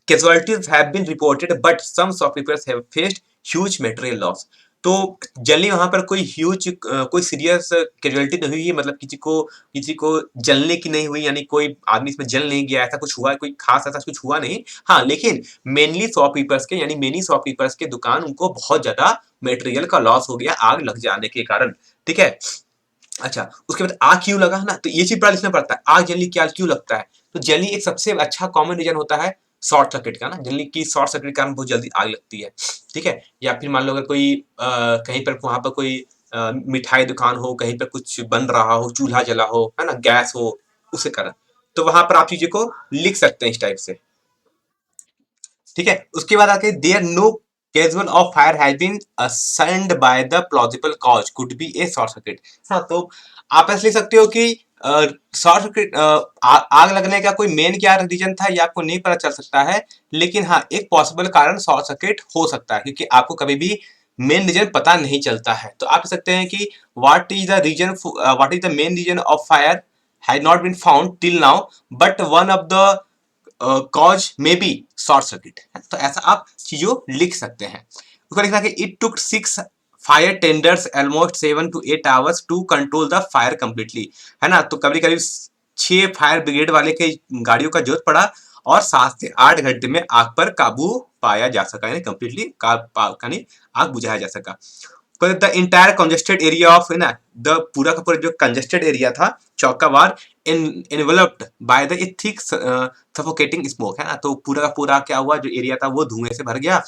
casualties have been reported but some shopkeepers have faced huge material loss। तो जनरली वहां पर कोई ह्यूज कोई सीरियस कैजुअलिटी नहीं हुई है, मतलब किसी को जलने की नहीं हुई, यानी कोई आदमी इसमें जल नहीं गया, ऐसा कुछ हुआ कोई खास ऐसा कुछ हुआ नहीं। हाँ, लेकिन मेनली शॉपकीपर्स के, यानी मेनी शॉपकीपर्स के दुकान, उनको बहुत ज्यादा मटेरियल का लॉस हो गया आग लग जाने के कारण। ठीक है, अच्छा, उसके बाद आग क्यों लगा ना, तो ये चीज बड़ा लिखना पड़ता है, आग जनरली क्या क्यों लगता है, तो जनरली एक सबसे अच्छा कॉमन रीजन होता है शॉर्ट सर्किट का ना, जनरली की शॉर्ट सर्किट के कारण बहुत जल्दी आग लगती है। ठीक है, या फिर मान लो अगर कोई कहीं पर वहां पर कोई मिठाई दुकान हो, कहीं पर कुछ बन रहा हो, चूल्हा जला हो, है ना, गैस हो, उसके कारण, तो वहां पर आप चीजों को लिख सकते हैं इस टाइप से। ठीक है, उसके बाद आके there no casual of fire has been assigned by the plausible cause could be a short circuit. हाँ, तो आप ऐसे लिख सकते हो कि शॉर्ट सर्किट आग लगने का कोई मेन क्या रीजन था, ये आपको नहीं पता चल सकता है, लेकिन हाँ एक पॉसिबल कारण शॉर्ट सर्किट हो सकता है, क्योंकि आपको कभी भी मेन रीजन पता नहीं चलता है। तो आप कह सकते हैं कि what is the main reason of fire has not been found till now, but one of the cause may be short circuit. तो ऐसा आप चीजों लिख सकते हैं। उसको लिखना कि it took 6 fire tenders almost 7 to 8 hours to control the fire completely, है ना। तो कभी कभी 6 फायर ब्रिगेड वाले के गाड़ियों का जरूरत पड़ा, और 7 से 8 घंटे में आग पर काबू पाया जा सका, यानी कंप्लीटली आग बुझाया जा सका। The entire congested area of, है ना, द पूरा का पूरा जो कंजेस्टेड एरिया था Chowkabar, enveloped by the thick suffocating smoke, है ना, तो पूरा का पूरा क्या हुआ, जो एरिया था वो धुएं से भर गया,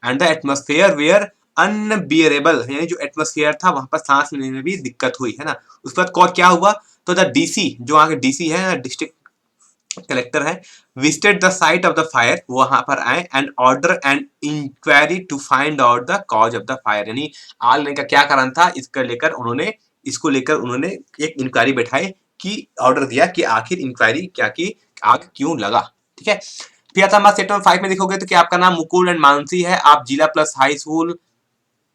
and the atmosphere were unbearable, यानी जो एटमॉस्फेयर था वहां पर सांस लेने में भी दिक्कत हुई, है ना। उसके बाद क्या हुआ, तो द डीसी, जो आगे डीसी है, डिस्ट्रिक्ट कलेक्टर है, visited the site of the fire, वहां पर आए, and order and enquiry to find out the cause of the fire, यानी आग लगने का क्या कारण था, इसको लेकर उन्होंने एक इंक्वायरी बैठाई, कि ऑर्डर दिया कि आखिर इंक्वायरी क्या की, आग क्यों लगा। ठीक है, फिर आता है सेक्टर 5 में देखोगे तो कि आपका नाम मुकुल एंड मानसी है, आप जिला प्लस हाई स्कूल,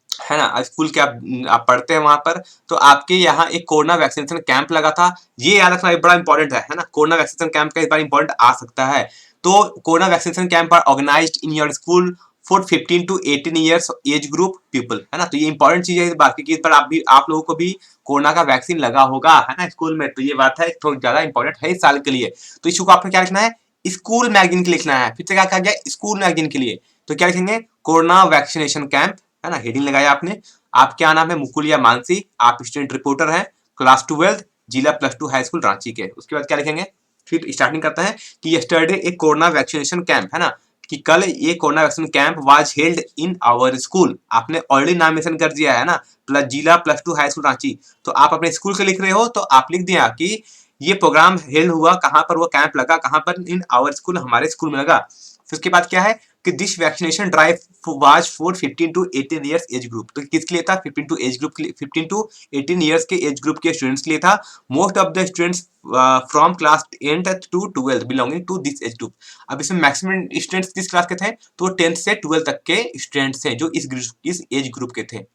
है ना, स्कूल के आप पढ़ते हैं वहां पर, तो आपके यहाँ एक कोरोना वैक्सीनेशन कैंप लगा था, ये याद रखना बड़ा इंपॉर्टेंट है ना, कोरोना वैक्सीनेशन कैंप का इस बार इंपॉर्टेंट आ सकता है। तो corona vaccination camp are organized in your school for 15 to 18 years age group people, है ना। तो ये इंपॉर्टेंट चीज है इस बात की कि इस पर आप लोगों को भी कोरोना का वैक्सीन लगा होगा, है ना, स्कूल में। तो ये बात है थोड़ी ज्यादा इंपॉर्टेंट है इस साल के लिए। तो इशू को आपको क्या लिखना है, स्कूल मैगजीन के लिखना है। फिर से क्या कहा गया, स्कूल मैगजीन के लिए। तो क्या लिखेंगे, कोरोना वैक्सीनेशन कैंप, है ना, हेडिंग लगाया आपने। आप क्या नाम है, मुकुल या मानसी, आप स्टूडेंट रिपोर्टर हैं, क्लास 12 जिला +2 हाई स्कूल रांची के। उसके बाद क्या लिखेंगे, फिर स्टार्टिंग करते हैं कि यस्टरडे एक कोरोना वैक्सीनेशन कैंप, है ना, कि कल ये corona vaccine camp was held in our school. आपने ऑलरेडी नाम मेंशन कर दिया है ना, प्लस जिला +2 हाई स्कूल रांची। तो आप अपने स्कूल के लिख रहे हो तो आप लिख दिया कि ये प्रोग्राम हेल्ड हुआ, कहां पर वो कैंप लगा, कहां पर, इन आवर स्कूल, हमारे स्कूल में लगा। फिर उसके बाद क्या है कि this vaccination drive was for 15 to 18 years age group. तो किसके लिए था, 15 टू एज ग्रुप के लिए, 15 टू 18 इयर्स के एज ग्रुप के स्टूडेंट्स के लिए था। Most of the students from class 10th to 12th belonging to this age group. अब इसमें मैक्सिमम स्टूडेंट्स किस क्लास के थे, तो 10th से 12th तक के स्टूडेंट्स थे जो इस एज ग्रुप के थे।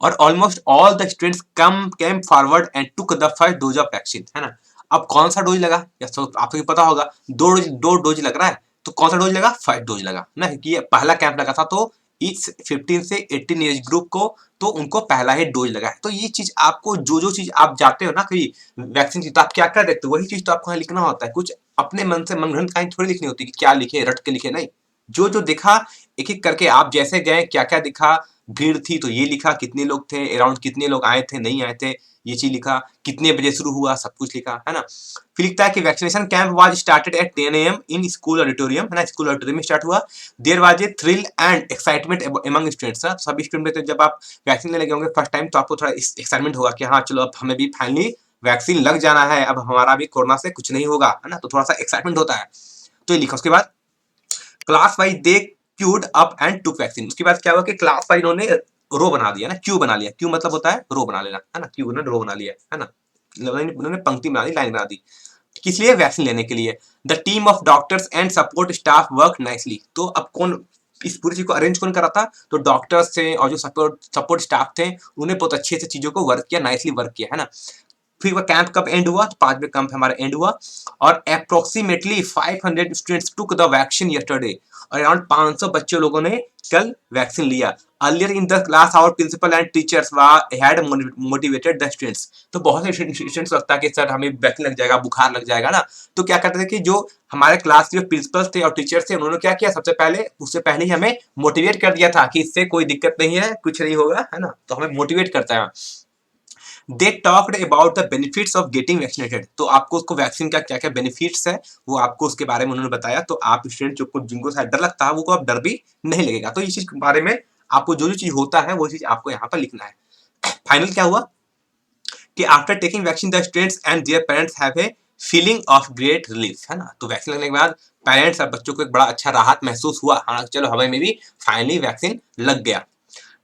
और almost all the students came forward and took the first dose of vaccine, है ना। अब कौन सा डोज लगा, या तो आपको पता होगा, दो डोज लग रहा है। तो कौन सा डोज लगा, फर्स्ट डोज लगा ना, क्योंकि ये पहला कैंप लगा था। तो इस 15 से 18 एज ग्रुप को तो उनको पहला ही डोज लगा है। तो ये चीज आपको, जो चीज आप जाते हो ना कहीं वैक्सीन की, तो आप क्या कर देखते हो, वही चीज तो आपको यहाँ लिखना होता है। कुछ अपने मन से मनगढ़ंत कहानी थोड़ी लिखनी होती है कि क्या लिखे, रट के लिखे, नहीं। जो दिखा एक एक करके आप जैसे गए, क्या क्या दिखा, भीड़ थी तो ये लिखा, कितने लोग थे अराउंड, कितने लोग आए थे, नहीं आए थे, ये चीज लिखा, कितने बजे शुरू हुआ, सब कुछ लिखा, है ना। फिर लिखता है कि vaccination camp was started at 10 AM in school auditorium, है ना, स्कूल ऑडिटोरियम में स्टार्ट हुआ। There was a thrill and excitement among students. सभी स्टूडेंट, जब आप वैक्सीन लेने गए होंगे फर्स्ट टाइम, तो आपको थोड़ा एक्साइटमेंट होगा कि हाँ चलो अब हमें भी फाइनली वैक्सीन लग जाना है, अब हमारा भी कोरोना से कुछ नहीं होगा, है ना। तो थोड़ा सा एक्साइटमेंट होता है। तो ये लिखा। उसके बाद class wise they cued up and took vaccine. उसके बाद क्या हुआ कि क्लास वाइज उन्होंने रो बना दिया ना, क्यू बना लिया। क्यू मतलब होता है रो बना लेना, है ना, क्यू ने रो बना लिया, है ना, उन्होंने पंक्ति बना दी, लाइन बना दी। किस लिए, वैक्सीन लेने के लिए। The team of doctors and support staff work nicely. तो अब कौन इस पूरी चीज को अरेंज कौन करा था, तो डॉक्टर्स थे और जो सपोर्ट स्टाफ थे, उन्हें बहुत अच्छे से चीजों को वर्क किया, नाइसली वर्क किया, है ना। फिर वह कैंप कब एंड हुआ, तो 5वें कैंप हमारा एंड हुआ। और approximately 500 students took the vaccine yesterday. और अराउंड 500 बच्चे लोगों ने कल वैक्सीन लिया। Earlier in the class our principal and teachers had motivated the students. तो बहुत से स्टूडेंट्स लगता है कि सर हमें वैक्सीन लग जाएगा, बुखार लग जाएगा ना। तो क्या करते थे कि जो हमारे क्लास के प्रिंसिपल थे और टीचर्स थे, उन्होंने क्या किया, उससे पहले ही हमें मोटिवेट कर दिया था कि इससे कोई दिक्कत नहीं है, कुछ नहीं होगा, है ना। तो हमें मोटिवेट करता है। They talked about the benefits of getting vaccinated. तो आपको उसको वैक्सीन का क्या क्या बेनिफिट्स है वो आपको उसके बारे में उन्होंने बताया। तो आप स्टूडेंट जिनको शायद डर लगता है वो को अब डर भी नहीं लगेगा। तो इस चीज के बारे में आपको जो चीज होता है वो चीज आपको यहाँ पर लिखना है। फाइनल क्या हुआ कि after taking vaccine the students and their parents have a feeling of great relief, है ना। तो वैक्सीन लगने के बाद पेरेंट्स और बच्चों को एक बड़ा अच्छा राहत महसूस हुआ, हाँ चलो हमें में भी फाइनली वैक्सीन लग गया।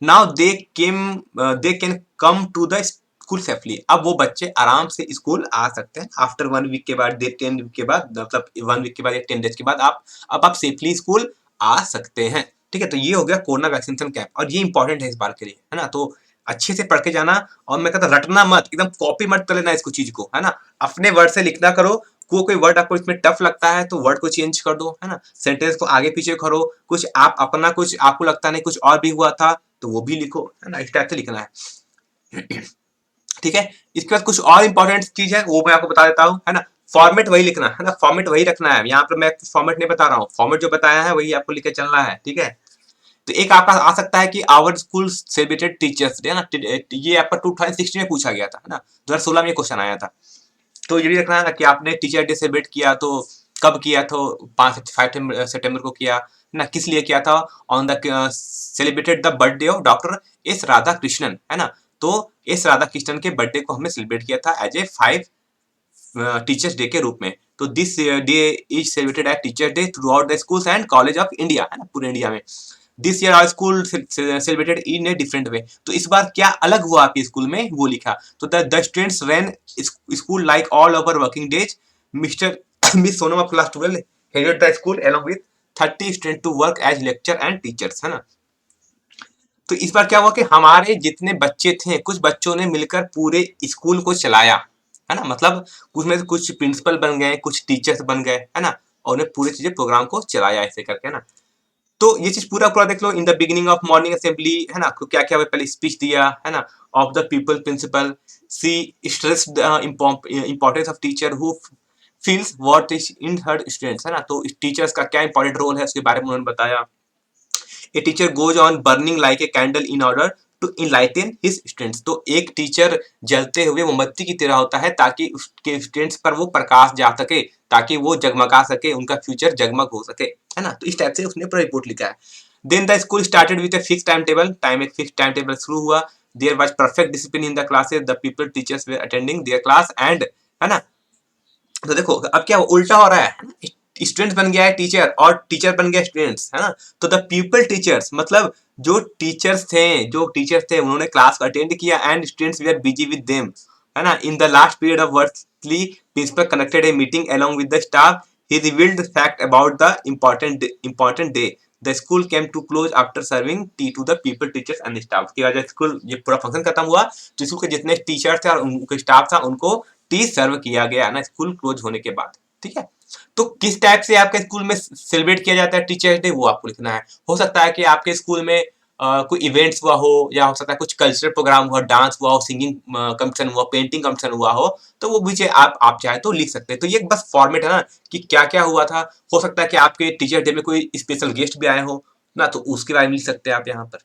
Now they can come to the school safely. अब वो बच्चे आराम से स्कूल आ सकते हैं आफ्टर 1 वीक के बाद, 10 वीक के बाद, मतलब 1 वीक के बाद या 10 डेज के बाद आप सेफली स्कूल आ सकते हैं। ठीक है, तो ये हो गया कोरोना वैक्सीनेशन कैंप, और ये इंपॉर्टेंट है इस बार के लिए, है ना। तो अच्छे से पढ़ के जाना, और मैं कहता रटना मत, एकदम कॉपी मत कर लेना इसको चीज को, है ना। अपने वर्ड से लिखना करो। कोई वर्ड आपको इसमें टफ लगता है तो वर्ड को चेंज कर दो, है ना। सेंटेंस को आगे पीछे करो, कुछ आप अपना, कुछ आपको लगता नहीं कुछ और भी हुआ था तो वो भी लिखो, है ना। इस टाइप से लिखना है। ठीक है, इसके बाद कुछ और इंपॉर्टेंट चीज है वो मैं आपको बता देता हूँ, है ना। फॉर्मेट वही लिखना है ना, फॉर्मेट वही रखना है। यहाँ पर मैं फॉर्मेट नहीं बता रहा हूँ, फॉर्मेट जो बताया है वही आपको लिखे चलना है, ठीक है। तो एक आपका आ सकता है कि our school celebrated teachers day ना, ये आपका 2016 में पूछा गया था, है ना, 2016 में ये क्वेश्चन आया था। तो ये भी रखना है ना कि आपने टीचर डे सेलिब्रेट किया तो कब किया, तो 5 सितंबर को किया ना, किस लिए किया था, on the celebrated the birthday of doctor S Radha Krishnan, है ना। तो एस राधा कृष्णन के बर्थडे को हमने सेलिब्रेट किया था एज ए 5 टीचर्स डे के रूप में। तो this day is celebrated at teacher day through out the schools and college of India, है ना, पूरे इंडिया में। This year our school celebrated in a different way. तो इस बार क्या अलग हुआ आपके स्कूल में वो लिखा। तो the students ran school like all over working days. Mister miss Sonam of class 12 headed the school along with 30 student to work as lecture and teachers, है ना। तो इस बार क्या हुआ कि हमारे जितने बच्चे थे, कुछ बच्चों ने मिलकर पूरे स्कूल को चलाया, है ना। मतलब कुछ में से कुछ प्रिंसिपल बन गए, कुछ टीचर्स बन गए, है ना, और उन्हें पूरी चीजें प्रोग्राम को चलाया ऐसे करके, है ना। तो ये चीज पूरा पूरा देख लो। In the beginning of morning assembly, है ना, क्या क्या पहले स्पीच दिया, है ना, of the people principal. She stress the importance of teacher who feels what is in her students, है ना, तो टीचर्स का क्या इंपॉर्टेंट रोल है उसके बारे में उन्होंने बताया। A teacher goes on burning like a candle in order to enlighten his students, तो एक टीचर जलते हुए मोमबत्ती की तरह होता है ताकि उसके स्टूडेंट्स पर वो प्रकाश जा सके, ताकि वो जगमगा सके, उनका फ्यूचर जगमग हो सके, है ना। तो इस टाइप से उसने पूरा रिपोर्ट लिखा है। Then the school started with a fix time table, एक फिक्स टाइम टेबल शुरू हुआ। There was perfect discipline in the classes, the people teachers were attending their class and, है ना। तो देखो अब क्या उल्टा हो रहा है, स्टूडेंट बन गया है टीचर और टीचर बन गया स्टूडेंट्स, है ना। तो द पीपल टीचर्स मतलब जो टीचर्स थे उन्होंने क्लास को अटेंड किया and students we are busy with them, है ना। In the last period of weekly principal connected a meeting along with the staff, he revealed fact about the important day. The school came to close after serving tea to the people teachers and staff. की वजह school ये पूरा function खत्म हुआ तो school के जितने teachers थे और उनके स्टाफ था उनको टी सर्व किया गया ना स्कूल क्लोज होने के बाद, ठीक है। तो किस टाइप से आपके स्कूल में सेलिब्रेट किया जाता है टीचर्स डे वो आपको लिखना है। हो सकता है कि आपके स्कूल में कोई इवेंट्स हुआ हो, या हो सकता है कुछ कल्चरल प्रोग्राम हुआ, डांस हुआ हो, सिंगिंग कंपटीशन हुआ, पेंटिंग कंपटीशन हुआ हो, तो वो भी आप चाहे तो लिख सकते हैं। तो ये बस फॉर्मेट है ना कि क्या क्या हुआ था। हो सकता है कि आपके टीचर डे में कोई स्पेशल गेस्ट भी आए हो ना, तो उसके बारे में लिख सकते हैं आप यहाँ पर।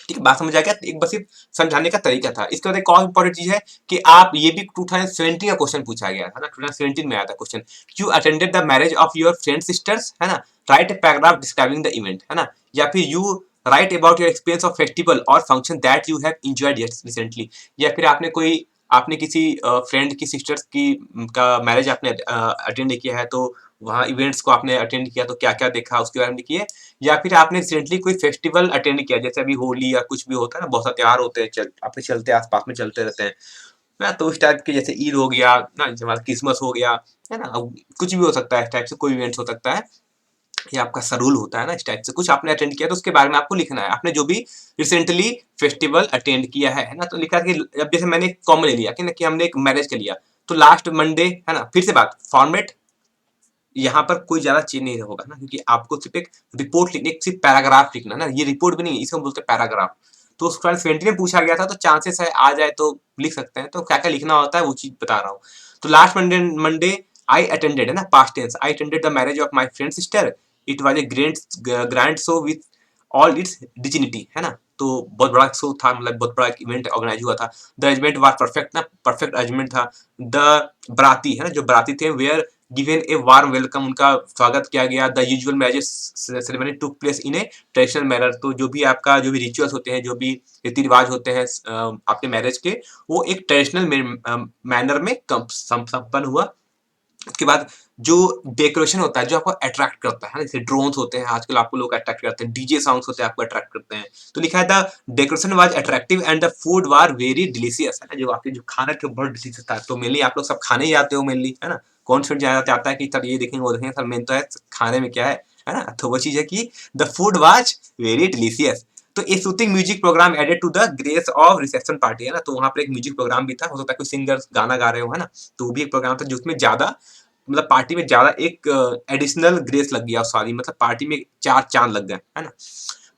ठीक है, बात समझ आ गया। एक बस सिर्फ समझाने का तरीका था। इसके बाद एक और इंपॉर्टेंट चीज है कि आप ये भी 2017 का क्वेश्चन पूछा गया था ना, 2017 में आया था question. You attended the marriage of your friend sisters, है ना, write a paragraph describing the event, है ना। या फिर you write about your experience of festival और function that you have enjoyed recently. या फिर आपने किसी फ्रेंड की सिस्टर्स की का मैरिज आपने अटेंड किया है, तो वहाँ इवेंट्स को आपने अटेंड किया तो क्या क्या देखा उसके बारे में लिखिए। या फिर आपने रिसेंटली कोई फेस्टिवल अटेंड किया, जैसे अभी होली या कुछ भी होता है ना, बहुत सारे त्योहार होते हैं आपके चलते आसपास में चलते रहते हैं ना, तो उस टाइप के जैसे ईद हो गया ना, जैसे क्रिसमस हो गया, है ना, अब कुछ भी हो सकता है, इस टाइप से कोई इवेंट्स हो सकता है। ये आपका सरूल होता है ना, इस टाइप से कुछ आपने अटेंड किया तो उसके बारे में आपको लिखना है, आपने जो भी रिसेंटली फेस्टिवल अटेंड किया है ना। तो लिखा कि अब जैसे मैंने कॉमन ले लिया कि हमने एक मैरिज का लिया, तो लास्ट मंडे, है ना, फिर से बात फॉर्मेट यहाँ पर कोई ज्यादा चेंज नहीं होगा ना, क्योंकि आपको सिर्फ एक रिपोर्ट लिखनी, सिर्फ पैराग्राफ लिखना ना, ये रिपोर्ट भी नहीं है, इसको बोलते हैं पैराग्राफ। तो उस 2020 में पूछा गया था तो चांसेस है आ जाए तो लिख सकते हैं। तो क्या क्या लिखना होता है वो चीज बता रहा हूँ। तो लास्ट मंडे आई अटेंडेड, है ना, past tense, I attended the marriage of my friend sister, it was a grand show with all its dignity, है ना। तो बहुत बड़ा शो था, मतलब बहुत बड़ा इवेंट ऑर्गेनाइज हुआ था। द अरेंजमेंट वाज परफेक्ट ना, परफेक्ट अरेंजमेंट था। द बराती, है ना, जो बराती थे, were given a warm welcome, उनका स्वागत किया गया। The usual marriage ceremony took place in a traditional manner, तो जो भी रिचुअल्स होते हैं, जो भी रीति रिवाज होते हैं आपके मैरिज के, वो एक ट्रेडिशनल मैनर में संपन्न हुआ। उसके बाद जो डेकोरेशन होता है, जो आपको अट्रैक्ट करता है, जैसे ड्रोन्स होते हैं आजकल आपको लोग अट्रैक्ट करते हैं, डीजे सॉन्ग्स होते हैं आपको अट्रैक्ट करते हैं। तो लिखा है the decoration was attractive and the food war very delicious, है ना, जो आपके जो खाना थे बहुत डिलीशियस था। तो मेनली आप लोग सब खाने ही आते हो मेनली, है ना, कौन सा ज्यादा चाहता है कि सर ये देखेंगे वो देखेंगे, सर मेन तो है खाने में क्या है ना। तो वो चीज है कि the food was very delicious. तो a soothing music program added to the grace of reception party, है ना, तो वहाँ पर एक म्यूजिक प्रोग्राम भी था, हो सकता है कोई सिंगर गाना गा रहे हो, है ना, तो वो भी एक प्रोग्राम था जिसमें ज्यादा, मतलब पार्टी में ज्यादा एक एडिशनल ग्रेस लग गया, सॉरी मतलब पार्टी में 4 चांद लग गए, है ना।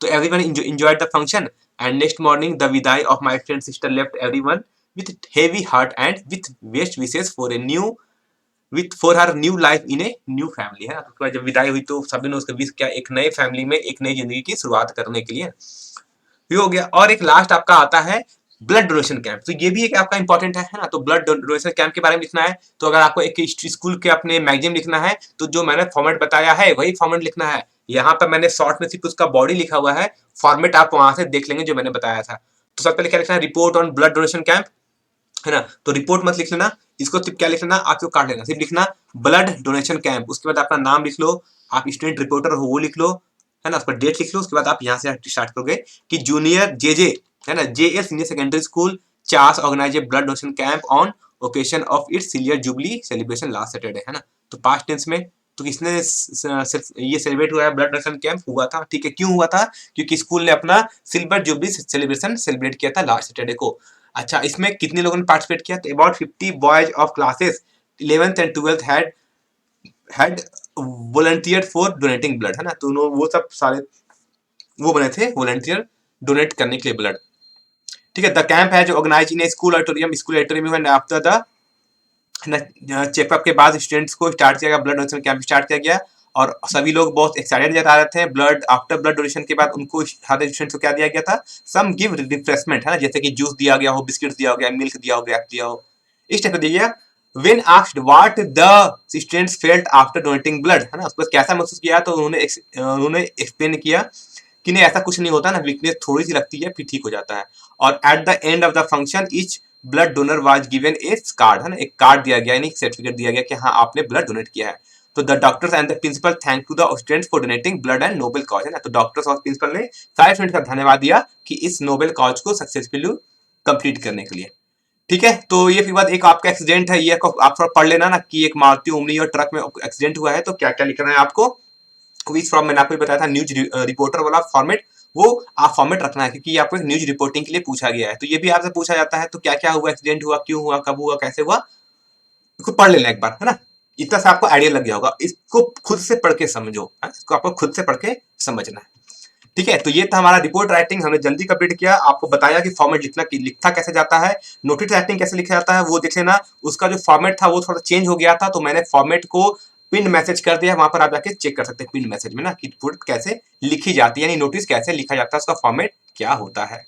तो everyone enjoyed the function and next morning the विदाई of my friend sister left everyone with heavy heart and with best wishes for a new for her new life in a new family, है ना। तो जब विदाई हुई तो सभी ने उसको विश किया एक नए फैमिली में एक नई जिंदगी की शुरुआत करने के लिए। ये हो गया। और एक लास्ट आपका आता है ब्लड डोनेशन कैंप, तो ये भी एक आपका इंपॉर्टेंट है ना। तो ब्लड डोनेशन कैंप के बारे में लिखना है, तो अगर आपको एक स्कूल के अपने मैगजीन लिखना है तो जो मैंने फॉर्मेट बताया है वही फॉर्मेट लिखना है। यहाँ पर मैंने शॉर्ट में सिर्फ उसका बॉडी लिखा हुआ है, फॉर्मेट आप वहां से देख लेंगे जो मैंने बताया था। तो सबसे पहले क्या लिखना है, report on blood donation camp, है ना। तो रिपोर्ट मत लिख लेना, इसको सिर्फ क्या लिख लेना, आपको काट लेना, सिर्फ लिखना ब्लड डोनेशन कैंप। उसके बाद अपना नाम लिख लो, आप स्टूडेंट रिपोर्टर हो वो लिख लो, है ना, उस पर डेट लिख लो। उसके बाद आप यहाँ से स्टार्ट करोगे कि जूनियर जे है ना, JS senior secondary school Chas organise a blood donation camp on occasion of its silver jubilee celebration last Saturday, है ना। तो पास्ट टेंस में तो किसने ये सेलिब्रेट हुआ है, ब्लड डोनेशन कैंप हुआ था, ठीक है। क्यों हुआ था, क्योंकि स्कूल ने अपना सिल्वर जुबली सेलिब्रेशन सेलिब्रेट किया था लास्ट सैटरडे को। अच्छा, इसमें कितने लोगों ने पार्टिसिपेट किया, तो about 50 boys of classes 11th and 12th had volunteer for donating blood, है ना, तो वो सब सारे वो बने थे वॉलंटियर डोनेट करने के लिए ब्लड। ठीक है, द कैंप है जो ऑर्गेनाइज इन स्कूल ऑडिटोरियम में आफ्टर द चेकअप के बाद स्टूडेंट्स को स्टार्ट किया गया, ब्लड डोनेशन कैंप स्टार्ट किया गया और सभी लोग बहुत एक्साइटेड नजर आ रहे थे। ब्लड आफ्टर ब्लड डोनेशन के बाद उनको सारे स्टूडेंट्स को क्या दिया गया था, सम गिव रिफ्रेशमेंट, है ना, जैसे कि जूस दिया गया हो, बिस्किट दिया गया, मिल्क दिया हो, ग्रेप दिया हो, इस टाइप दिया गया। When asked what the students felt after donating blood, है ना, उसको कैसा महसूस किया, तो उन्होंने एक्सप्लेन किया कि नहीं ऐसा कुछ नहीं होता ना, वीकनेस थोड़ी सी लगती है फिर ठीक हो जाता है। और at the end of the function each blood donor was given A card, है ना, एक कार्ड दिया गया, यानी सर्टिफिकेट दिया गया कि हाँ आपने ब्लड डोनेट किया है। तो the doctors and the principal thank to the students for donating blood and noble cause, है ना, तो डॉक्टर्स और प्रिंसिपल ने सारे स्टूडेंट्स का धन्यवाद दिया कि इस नोबेल कॉज को सक्सेसफुली कंप्लीट करने के लिए। ठीक है, तो ये फिर बाद एक आपका एक्सीडेंट है, ये आप थोड़ा पढ़ लेना ना कि एक मारुति ओमनी और ट्रक में एक्सीडेंट हुआ है, तो क्या क्या लिखना है आपको। क्विज फॉर्म मैंने आपको बताया था, न्यूज रिपोर्टर वाला फॉर्मेट, वो आप फॉर्मेट रखना है क्योंकि आपको न्यूज रिपोर्टिंग के लिए पूछा गया है। तो ये भी आपसे पूछा जाता है, तो क्या क्या हुआ, एक्सीडेंट हुआ, क्यों हुआ, कब हुआ, कैसे हुआ, इसको पढ़ लेना एक बार, है ना, इतना से आपको आइडिया लग गया होगा। इसको खुद से पढ़ के समझो, इसको आपको खुद से पढ़ के समझना है। ठीक है, तो ये था हमारा रिपोर्ट राइटिंग, हमने जल्दी कंप्लीट किया, आपको बताया कि फॉर्मेट लिखा कैसे जाता है, नोटिस राइटिंग कैसे लिखा जाता है वो देख लेना। उसका जो फॉर्मेट था वो थोड़ा चेंज हो गया था, तो मैंने फॉर्मेट को पिन मैसेज कर दिया, वहां पर आप जाके चेक कर सकते हैं पिन मैसेज में ना कि रिपोर्ट कैसे लिखी जाती है, यानी नोटिस कैसे लिखा जाता है, उसका फॉर्मेट क्या होता है।